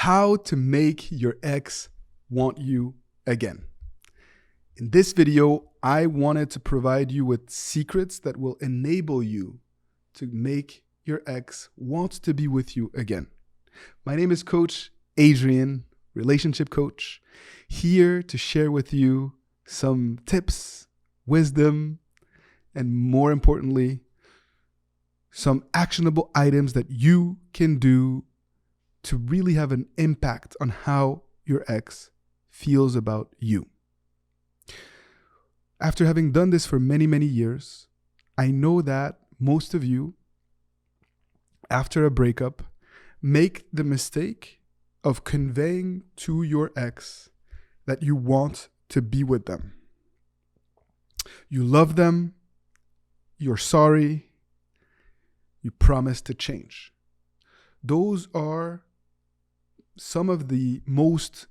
how to make your ex want you again. In this video, I wanted to provide you with secrets that will enable you to make your ex want to be with you again. My name is Coach Adrian, relationship coach, here to share with you some tips, wisdom, and more importantly, some actionable items that you can do to really have an impact on how your ex feels about you. After having done this for many, many years, I know that most of you, after a breakup, make the mistake of conveying to your ex that you want to be with them. You love them, you're sorry, you promise to change. Those are some of the most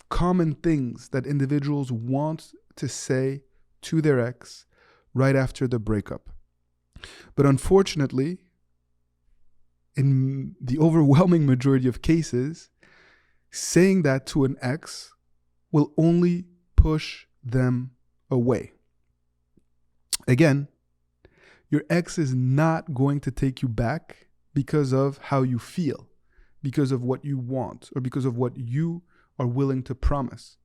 common things that individuals want to say to their ex right after the breakup. But unfortunately, in the overwhelming majority of cases, saying that to an ex will only push them away. Again, your ex is not going to take you back because of how you feel, because of what you want, or because of what you are willing to promise.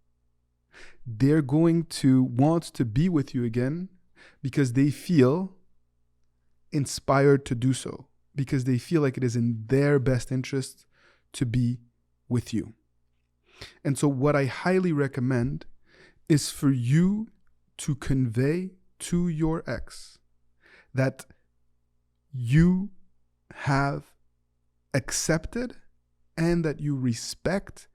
They're going to want to be with you again because they feel inspired to do so, because they feel like it is in their best interest to be with you. And so what I highly recommend is for you to convey to your ex that you have accepted and that you respect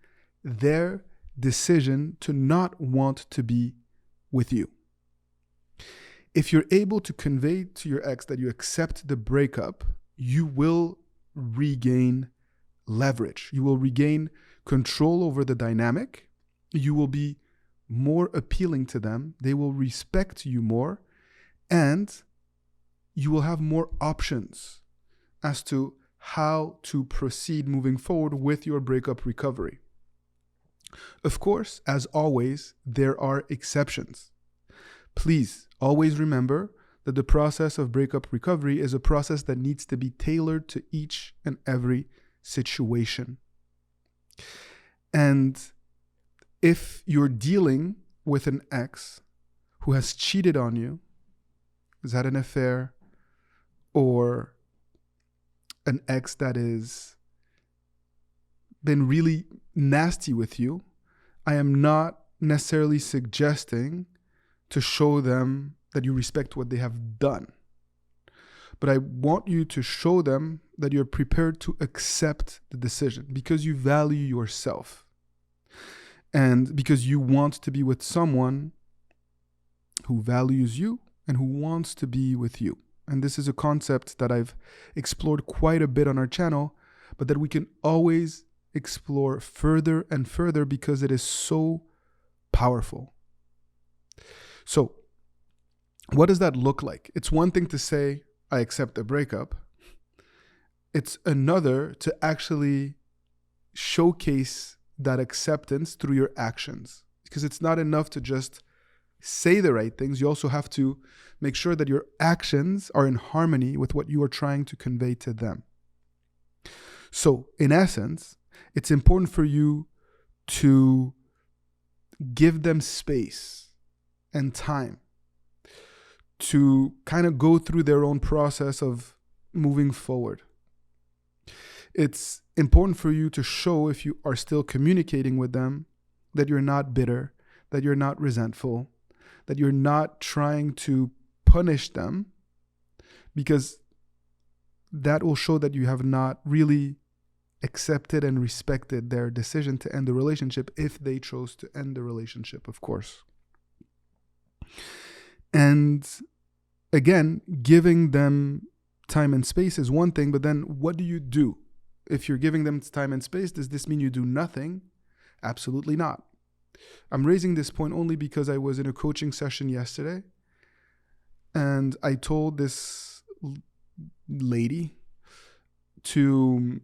their decision to not want to be with you. If you're able to convey to your ex that you accept the breakup, you will regain leverage. You will regain control over the dynamic. You will be more appealing to them. They will respect you more, and you will have more options as to how to proceed moving forward with your breakup recovery. Of course, as always, there are exceptions. Please always remember that the process of breakup recovery is a process that needs to be tailored to each and every situation. And if you're dealing with an ex who has cheated on you, has had an affair, or an ex that has been really nasty with you, I am not necessarily suggesting to show them that you respect what they have done. But I want you to show them that you're prepared to accept the decision because you value yourself and because you want to be with someone who values you and who wants to be with you. And this is a concept that I've explored quite a bit on our channel, but that we can always explore further and further because it is so powerful. So, what does that look like? It's one thing to say, I accept the breakup. It's another to actually showcase that acceptance through your actions. Because it's not enough to just say the right things. You also have to make sure that your actions are in harmony with what you are trying to convey to them. So, in essence, it's important for you to give them space and time to kind of go through their own process of moving forward. It's important for you to show, if you are still communicating with them, that you're not bitter, that you're not resentful, that you're not trying to punish them, because that will show that you have not really accepted and respected their decision to end the relationship, if they chose to end the relationship, of course. And again, giving them time and space is one thing, but then what do you do? If you're giving them time and space, does this mean you do nothing? Absolutely not. I'm raising this point only because I was in a coaching session yesterday and I told this lady to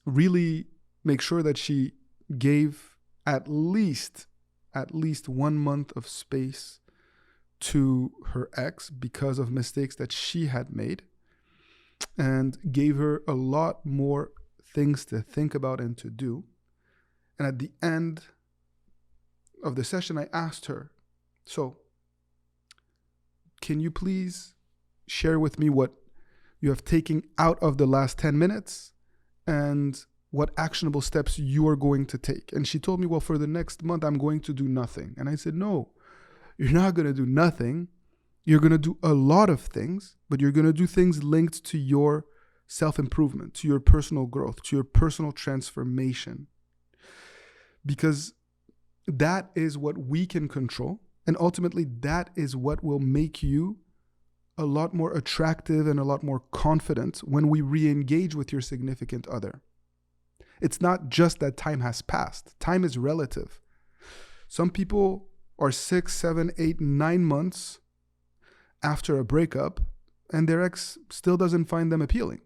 really make sure that she gave at least 1 month of space to her ex because of mistakes that she had made, and gave her a lot more things to think about and to do. And at the end of the session, I asked her, so can you please share with me what you have taken out of the last 10 minutes and what actionable steps you are going to take? And she told me, well, for the next month, I'm going to do nothing. And I said, no, you're not going to do nothing. You're going to do a lot of things, but you're going to do things linked to your self-improvement, to your personal growth, to your personal transformation. Because that is what we can control. And ultimately, that is what will make you a lot more attractive and a lot more confident when we re-engage with your significant other. It's not just that time has passed. Time is relative. Some people are 6, 7, 8, 9 months after a breakup, and their ex still doesn't find them appealing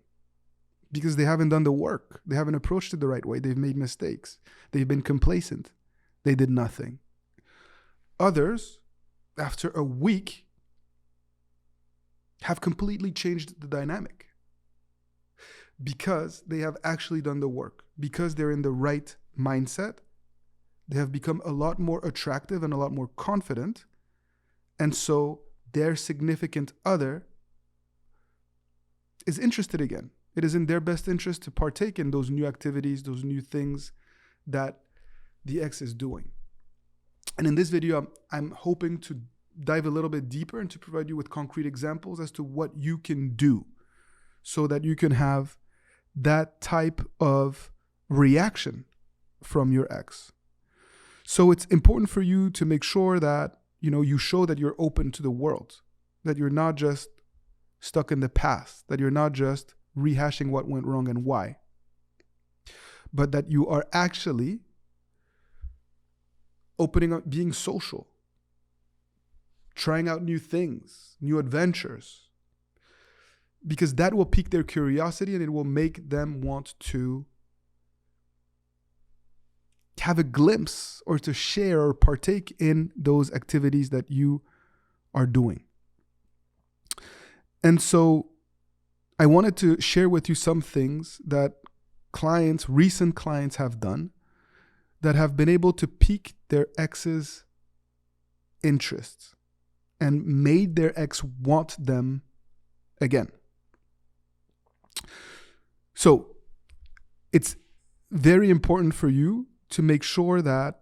because they haven't done the work. They haven't approached it the right way. They've made mistakes. They've been complacent. They did nothing. Others, after a week, have completely changed the dynamic because they have actually done the work, because they're in the right mindset. They have become a lot more attractive and a lot more confident. And so their significant other is interested again. It is in their best interest to partake in those new activities, those new things that the ex is doing. And in this video, I'm hoping to dive a little bit deeper and to provide you with concrete examples as to what you can do so that you can have that type of reaction from your ex. So it's important for you to make sure that, you show that you're open to the world, that you're not just stuck in the past, that you're not just rehashing what went wrong and why, but that you are actually opening up, being social, trying out new things, new adventures, because that will pique their curiosity and it will make them want to have a glimpse or to share or partake in those activities that you are doing. And so I wanted to share with you some things that recent clients have done that have been able to pique their ex's interests and made their ex want them again. So it's very important for you to make sure that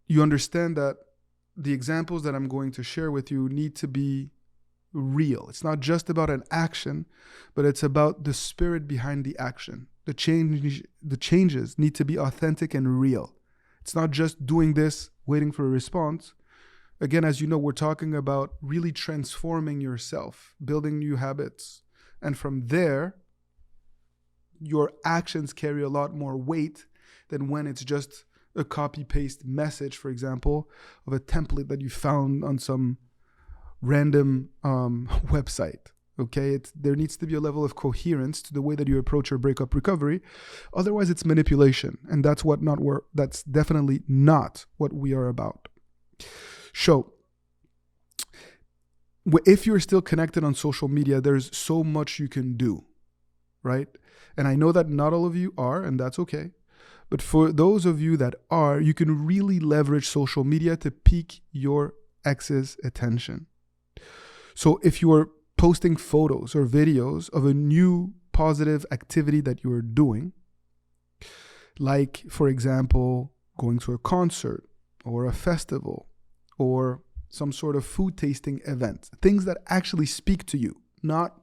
you understand that the examples that I'm going to share with you need to be real. It's not just about an action, but it's about the spirit behind the action. The changes need to be authentic and real. It's not just doing this, waiting for a response. Again, as you know, we're talking about really transforming yourself, building new habits. And from there, your actions carry a lot more weight than when it's just a copy-paste message, for example, of a template that you found on some random website. Okay, there needs to be a level of coherence to the way that you approach your breakup recovery. Otherwise, it's manipulation, and that's definitely not what we are about. So, if you're still connected on social media, there's so much you can do, right? And I know that not all of you are, and that's okay. But for those of you that are, you can really leverage social media to pique your ex's attention. So if you are posting photos or videos of a new positive activity that you are doing, like, for example, going to a concert or a festival or some sort of food tasting event, things that actually speak to you, not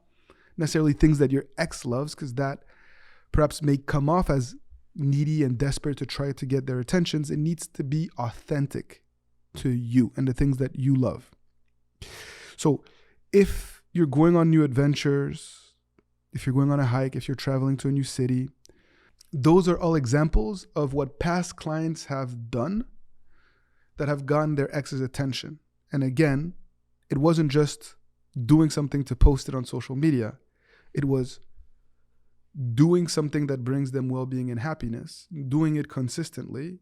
necessarily things that your ex loves, because that perhaps may come off as needy and desperate to try to get their attentions. It needs to be authentic to you and the things that you love. So if you're going on new adventures, if you're going on a hike, if you're traveling to a new city, those are all examples of what past clients have done that have gotten their ex's attention. And again, it wasn't just doing something to post it on social media. It was doing something that brings them well-being and happiness, doing it consistently,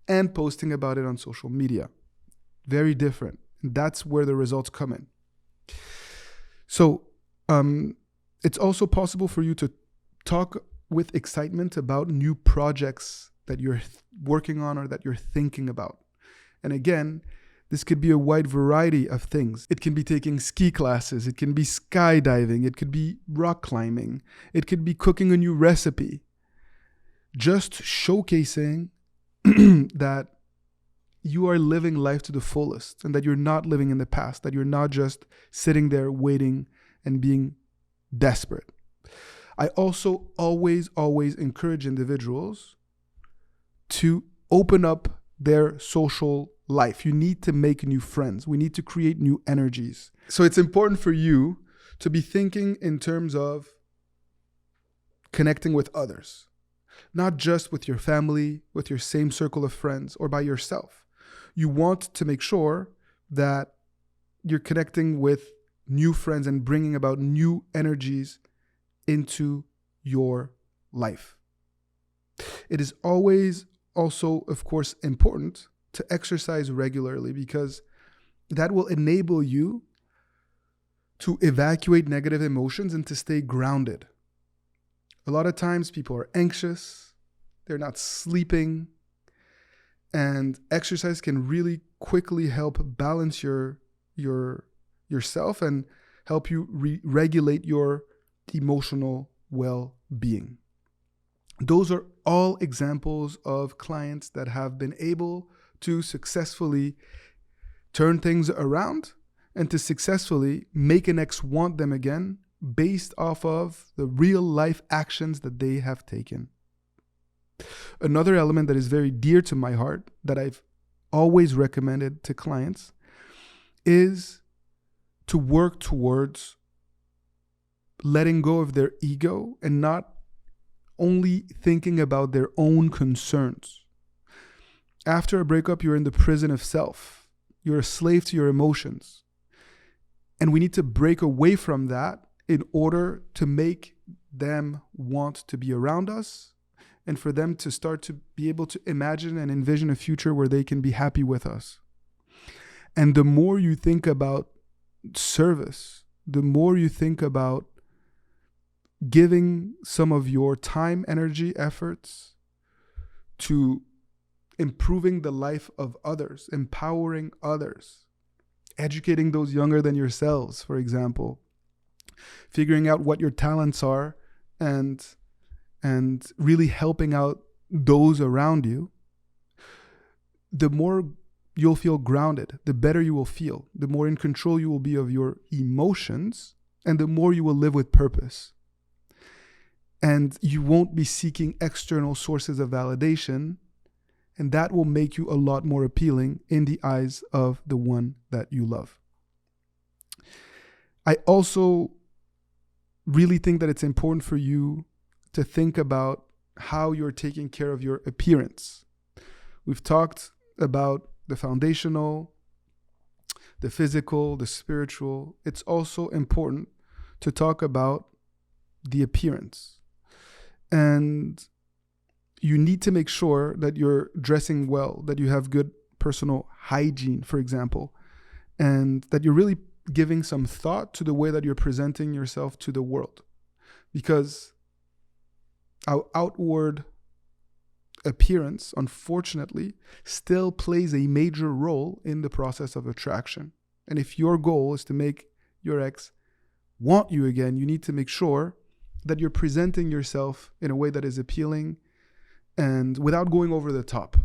and posting about it on social media. Very different. That's where the results come in. So it's also possible for you to talk with excitement about new projects that you're working on or that you're thinking about. And again, this could be a wide variety of things. It can be taking ski classes. It can be skydiving. It could be rock climbing. It could be cooking a new recipe. Just showcasing that you are living life to the fullest and that you're not living in the past, that you're not just sitting there waiting and being desperate. I also always encourage individuals to open up their social life. You need to make new friends. We need to create new energies. So it's important for you to be thinking in terms of connecting with others, not just with your family, with your same circle of friends, or by yourself. You want to make sure that you're connecting with new friends and bringing about new energies into your life. It is always also, of course, important to exercise regularly because that will enable you to evacuate negative emotions and to stay grounded. A lot of times people are anxious, they're not sleeping, and exercise can really quickly help balance yourself and help you regulate your emotional well-being. Those are all examples of clients that have been able to successfully turn things around and to successfully make an ex want them again based off of the real life actions that they have taken. Another element that is very dear to my heart that I've always recommended to clients is to work towards letting go of their ego and not only thinking about their own concerns. After a breakup, you're in the prison of self. You're a slave to your emotions. And we need to break away from that in order to make them want to be around us and for them to start to be able to imagine and envision a future where they can be happy with us. And the more you think about service, the more you think about giving some of your time, energy, efforts to improving the life of others, empowering others, educating those younger than yourselves, for example, figuring out what your talents are and really helping out those around you, the more you'll feel grounded, the better you will feel, the more in control you will be of your emotions, and the more you will live with purpose. And you won't be seeking external sources of validation, and that will make you a lot more appealing in the eyes of the one that you love. I also really think that it's important for you to think about how you're taking care of your appearance. We've talked about the foundational, the physical, the spiritual. It's also important to talk about the appearance. And you need to make sure that you're dressing well, that you have good personal hygiene, for example, and that you're really giving some thought to the way that you're presenting yourself to the world. Because our outward appearance, unfortunately, still plays a major role in the process of attraction. And if your goal is to make your ex want you again, you need to make sure that you're presenting yourself in a way that is appealing and without going over the top.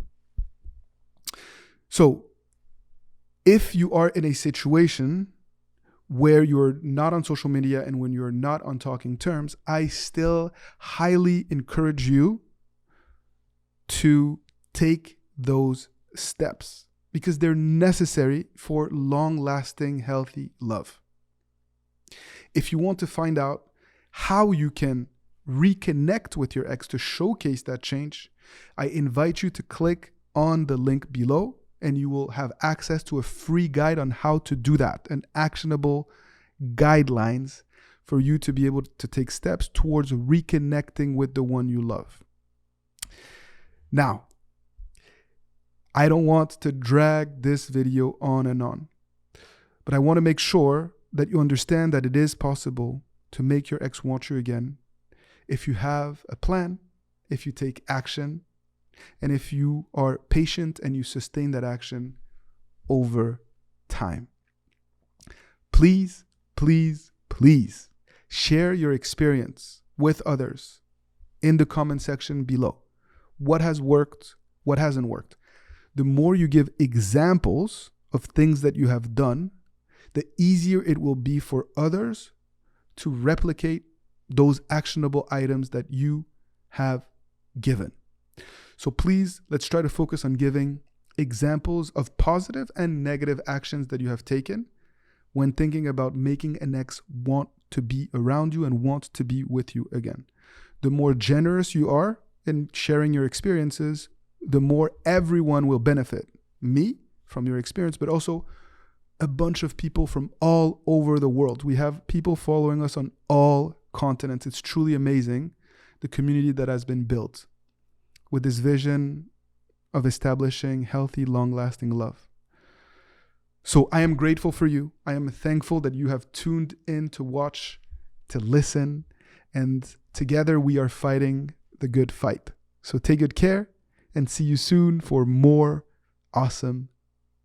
So if you are in a situation where you're not on social media and when you're not on talking terms, I still highly encourage you to take those steps because they're necessary for long-lasting, healthy love. If you want to find out how you can reconnect with your ex to showcase that change, I invite you to click on the link below and you will have access to a free guide on how to do that, and actionable guidelines for you to be able to take steps towards reconnecting with the one you love. Now, I don't want to drag this video on and on, but I want to make sure that you understand that it is possible to make your ex want you again if you have a plan, if you take action, and if you are patient and you sustain that action over time. Please, please, please share your experience with others in the comment section below. What has worked? What hasn't worked? The more you give examples of things that you have done, the easier it will be for others to replicate those actionable items that you have given. So please, let's try to focus on giving examples of positive and negative actions that you have taken when thinking about making an ex want to be around you and want to be with you again. The more generous you are in sharing your experiences, the more everyone will benefit. Me, from your experience, but also a bunch of people from all over the world. We have people following us on all continents. It's truly amazing, the community that has been built with this vision of establishing healthy, long-lasting love. So I am grateful for you. I am thankful that you have tuned in to watch, to listen, and together we are fighting the good fight. So take good care and see you soon for more awesome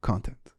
content.